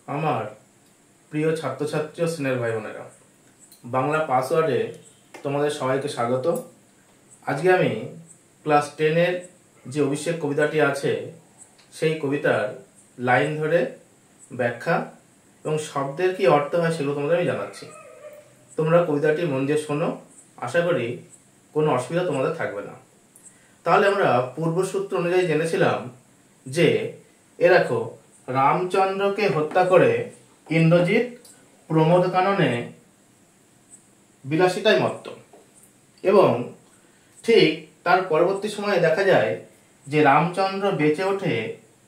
আমার প্রিয় ছাত্রছাত্রী ও স্নেহের ভাই বোনেরা, বাংলা পাসওয়ার্ডে তোমাদের সবাইকে স্বাগত। আজকে আমি ক্লাস 10-এর যে অভিষেক কবিতাটি আছে সেই কবিতার লাইন ধরে ব্যাখ্যা এবং শব্দের কি অর্থ হয় সেগুলো তোমাদের আমি জানাচ্ছি। তোমরা কবিতাটি মন দিয়ে শোনো, আশা করি কোনো অসুবিধা তোমাদের থাকবে না। তাহলে আমরা পূর্বসূত্র অনুযায়ী জেনেছিলাম যে দেখো, রামচন্দ্রকে হত্যা করে ইন্দ্রজিৎ প্রমোদ কাননে বিলাসিতায় মত্ত, এবং ঠিক তার পরবর্তী সময়ে দেখা যায় যে রামচন্দ্র বেঁচে ওঠে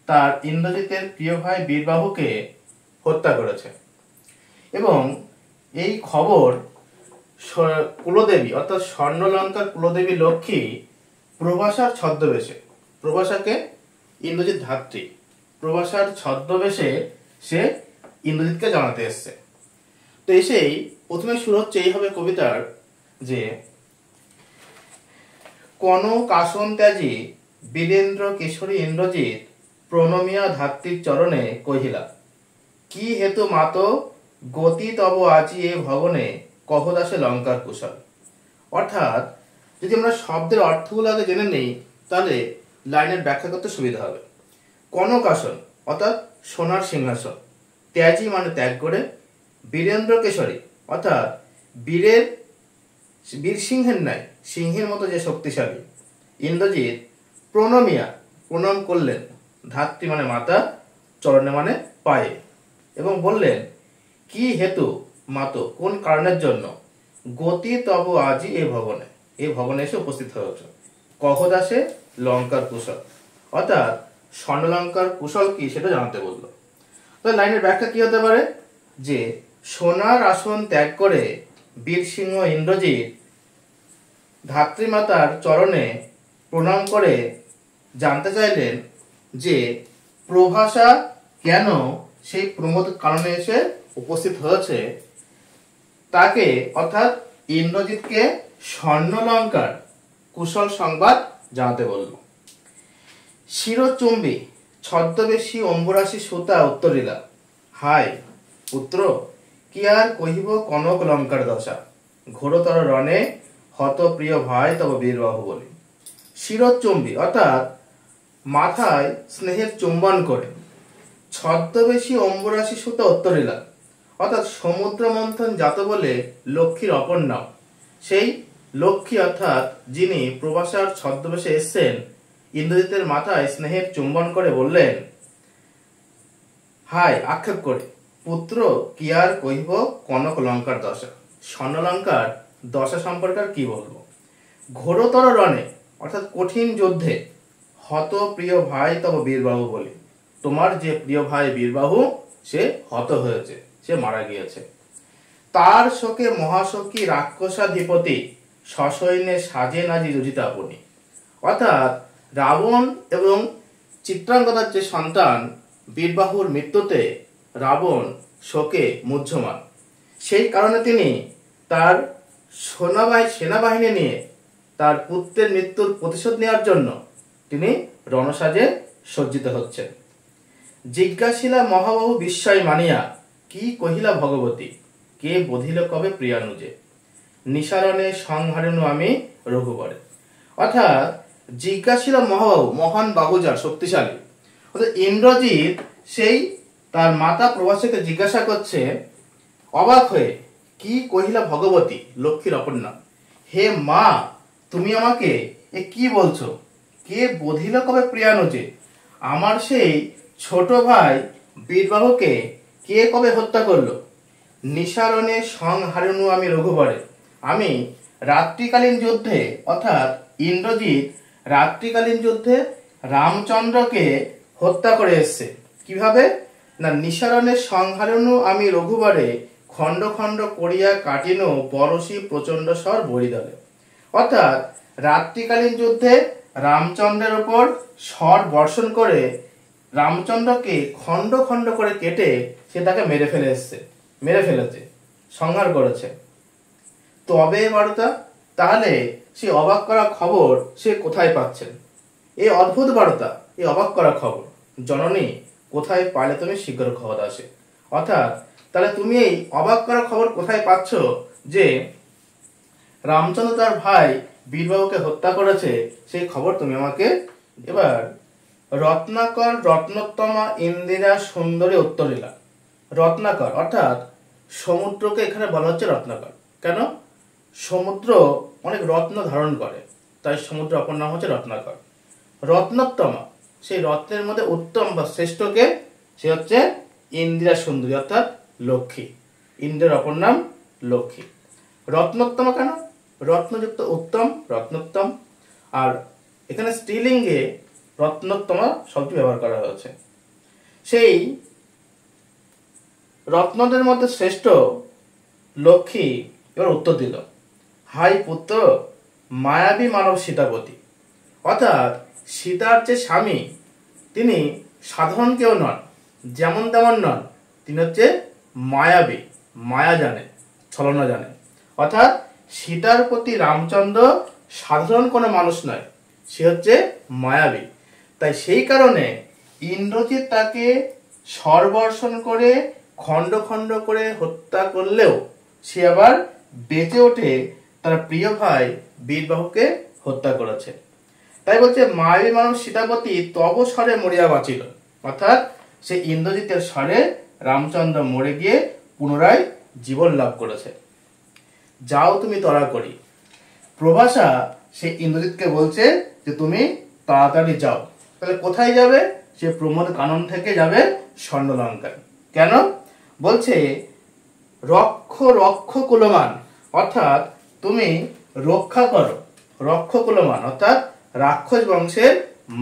তার ইন্দ্রজিতের প্রিয় ভাই বীরবাহুকে হত্যা করেছে। এবং এই খবর কুলদেবী অর্থাৎ স্বর্ণলঙ্কার কুলদেবী লক্ষ্মী প্রভাষার ছদ্মবেশে, প্রভাষাকে ইন্দ্রজিৎ ধাত্রী, প্রভাষার ছদ্মবেশে সে ইন্দ্রজিৎকে জানাতে এসছে। তো এসেই প্রথমে শুরু হচ্ছে এইভাবে কবিতার যে কনক আসন ত্যাজি বীরেন্দ্র কিশোরী ইন্দ্রজিৎ প্রণমিয়া ধাত্রীর চরণে কহিলা, কি হেতু মাত গতি তব আজি এ ভবনে কহদাসে লঙ্কার কুশল। অর্থাৎ যদি আমরা শব্দের অর্থগুলো আগে জেনে নেই তাহলে লাইনের ব্যাখ্যা করতে সুবিধা হবে। কনক আসন অর্থাৎ সোনার সিংহাসন, ত্যাজি মানে ত্যাগ করে, বীরেন্দ্র কেশরী অর্থাৎ বীর সিংহের ন্যায় সিংহের মতো যে শক্তিশালী ইন্দ্রজিৎ প্রণমিয়া প্রণাম করলেন, ধাত্রী মানে মাতা, চরণে মানে পায়ে, এবং বললেন কি হেতু মাত কোন কারণের জন্য, গতি তব আজি এই ভবনে এসে উপস্থিত হয়েছে, কহদাসে লঙ্কার কুশল অর্থাৎ স্বর্ণলঙ্কার কুশল কি সেটা জানাতে বলল। তো লাইনের ব্যাখ্যা কি হতে পারে যে সোনার আসন ত্যাগ করে বীর সিংহ ইন্দ্রজিৎ ধাত্রীমাতার চরণে প্রণাম করে জানতে চাইলেন যে প্রভাষা কেন সেই প্রমোদ কারণে এসে উপস্থিত হয়েছে, তাকে অর্থাৎ ইন্দ্রজিৎকে স্বর্ণলঙ্কার কুশল সংবাদ জানাতে বলল। শিরচুম্বী ছদ্মবেশী অম্বুরাশি সুতা উত্তরিলা, হায় পুত্র কি আর কহিব কনক লঙ্কার দশা, ঘোরতর রণে হত প্রিয় ভাই তব বীরবাহু বলি। শিরচুম্বী অর্থাৎ মাথায় স্নেহের চুম্বন করে, ছদ্মবেশী অম্বুরাশি সুতা উত্তরিলা অর্থাৎ সমুদ্র মন্থন জাত বলে লক্ষ্মীর অপর নাম, সেই লক্ষ্মী অর্থাৎ যিনি প্রভাষার ছদ্মবেশে এসছেন ইন্দ্রজিতের মাথায় স্নেহের চুম্বন করে বললেন, হায় আক্ষেপ করে পুত্র কি আর কহিব কনক লঙ্কার দশা, স্বর্ণলঙ্কার দশা সম্পর্কে কি বলবো। ঘোরতর রণে অর্থাৎ কঠিন যুদ্ধে, হত প্রিয় ভাই তব বীরবাহু বলি, তোমার যে প্রিয় ভাই বীরবাহু সে হত হয়েছে, সে মারা গিয়েছে। তার শোকে মহাশোকী রাক্ষসাধিপতি সসৈন্যে সাজে নাজি রুজিতা আপনি, অর্থাৎ রাবণ এবং চিত্রাঙ্গদার যে সন্তান বীরবাহুর মৃত্যুতে রাবণ শোকে মুহ্যমান, সেই কারণে তিনি তার সেনাবাহিনী নিয়ে তার পুত্রের মৃত্যুর প্রতিশোধ নেওয়ার জন্য তিনি রণসাজে সজ্জিত হচ্ছেন। জিজ্ঞাসিলা মহাবাহু বিস্ময় মানিয়া, কি কহিলা ভগবতী কে বধিল কবে প্রিয়ানুজে, নিসারণে সংহারেণু আমি রঘুবরে। অর্থাৎ জিজ্ঞাসিলা মহাবাহু মহান বাহুজার শক্তিশালী, অর্থাৎ ইন্দ্রজিৎ সেই তার মাতা প্রভাষাকে জিজ্ঞাসা করছে অবাক হয়ে, কি কহিলা ভগবতী লক্ষ্মীর অপর নাম, হে মা তুমি আমাকে এ কি বলছো, কে বধিল কবে প্রিয়ানুজে, আমার সেই ছোট ভাই বীরবাহুকে কে কবে হত্যা করলো, নিসারণে সংহারেণু আমি রঘুবরে, আমি রাত্রিকালীন যুদ্ধে অর্থাৎ ইন্দ্রজিৎ রাত্রিকালীন যুদ্ধে রামচন্দ্রকে হত্যা করে এসছে। কিভাবে না, নিসারণে সংহারেণু আমি রঘুবরে খণ্ড খণ্ড করিয়া কাটিনো পরশী প্রচন্ড স্বর বরিদলে, অর্থাৎ রাত্রিকালীন যুদ্ধে রামচন্দ্রের উপর স্বর বর্ষণ করে রামচন্দ্রকে খণ্ড খণ্ড করে কেটে সে তাকে মেরে ফেলেছে, সংহার করেছে। তবে বার্তা, তাহলে সে অবাক করা খবর সে কোথায় পাচ্ছেন, এই অদ্ভুত বার্তা, এই অবাক করা খবর জননী কোথায় পাইলে তুমি শীঘ্র খবর আসে। অর্থাৎ তাহলে তুমি এই অবাক করা খবর কোথায় পাচ্ছ যে রামচন্দ্র তার ভাই বীরবাহুকে হত্যা করেছে, সেই খবর তুমি আমাকে। এবার রত্নাকর রত্নোত্তমা ইন্দিরা সুন্দরী উত্তরীলা। রত্নাকর অর্থাৎ সমুদ্রকে এখানে বলা হচ্ছে রত্নাকর। কেন? সমুদ্র অনেক রত্ন ধারণ করে, তাই সমুদ্র অপর নাম হচ্ছে রত্নাকর। রত্নোত্তমা, সেই রত্নের মধ্যে উত্তম বা শ্রেষ্ঠকে, সে হচ্ছে ইন্দিরা সুন্দরী অর্থাৎ লক্ষ্মী। ইন্দ্রের অপর নাম লক্ষ্মী। রত্নোত্তমা কেন? রত্নযুক্ত উত্তম, রত্নোত্তম। আর এখানে স্ত্রীলিঙ্গে রত্নোত্তমা শব্দটি ব্যবহার করা হয়েছে। সেই রত্নদের মধ্যে শ্রেষ্ঠ লক্ষ্মী এবার উত্তর দিল, হাই পুত্র, মায়াবী মানব সীতাপতি। অর্থাৎ সীতার যে স্বামী, তিনি সাধারণ কেউ নন, যেমন তেমন নন, তিনি হচ্ছে মায়াবী, মায়া জানে, ছলনা জানে। অর্থাৎ সীতার প্রতি রামচন্দ্র সাধারণ কোনো মানুষ নয়, সে হচ্ছে মায়াবী। তাই সেই কারণে ইন্দ্রজিৎ তাকে স্বর্বর্ষণ করে খণ্ড খণ্ড করে হত্যা করলেও সে আবার বেঁচে ওঠে তার প্রিয় ভাই বীরবাহুকে হত্যা করেছে। তাই বলছে মায়াবী মানব সীতাপতি তব স্বরে মরিয়া বাঁচিল। অর্থাৎ সে ইন্দ্রজিতের স্বরে রামচন্দ্র মরে গিয়ে পুনরায় জীবন লাভ করেছে। যাও তুমি তরা করি। প্রভাসা সে ইন্দ্রজিৎকে বলছে যে তুমি তাড়াতাড়ি যাও। তাহলে কোথায় যাবে? সে প্রমোদ কানন থেকে যাবে স্বর্ণলঙ্কায়। কেন? বলছে রক্ষ রক্ষ কুলমান, অর্থাৎ তুমি রক্ষা করো, রক্ষ কুলমান অর্থাৎ রাক্ষস বংশের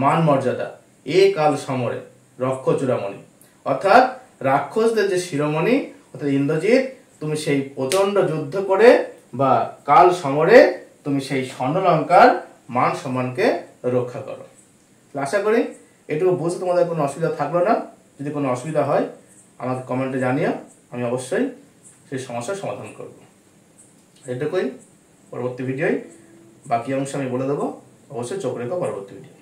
মান মর্যাদা, এ কাল সমরে রক্ষ চূড়ামণি, অর্থাৎ রাক্ষসদের যে শিরোমণি অর্থাৎ ইন্দ্রজিৎ, তুমি সেই প্রচন্ড যুদ্ধ করে বা কাল সমরে তুমি সেই স্বর্ণলঙ্কার মান সম্মানকে রক্ষা করো। আশা করি এটুকু বুঝতে তোমাদের কোনো অসুবিধা থাকলো না। যদি কোনো অসুবিধা হয় আমাকে কমেন্টে জানিও, আমি অবশ্যই সেই সমস্যার সমাধান করব। এটুকুই, পরবর্তী ভিডিওয় বাকি অংশ আমি বলে দেবো, অবশ্যই চোখ রেখো পরবর্তী ভিডিও।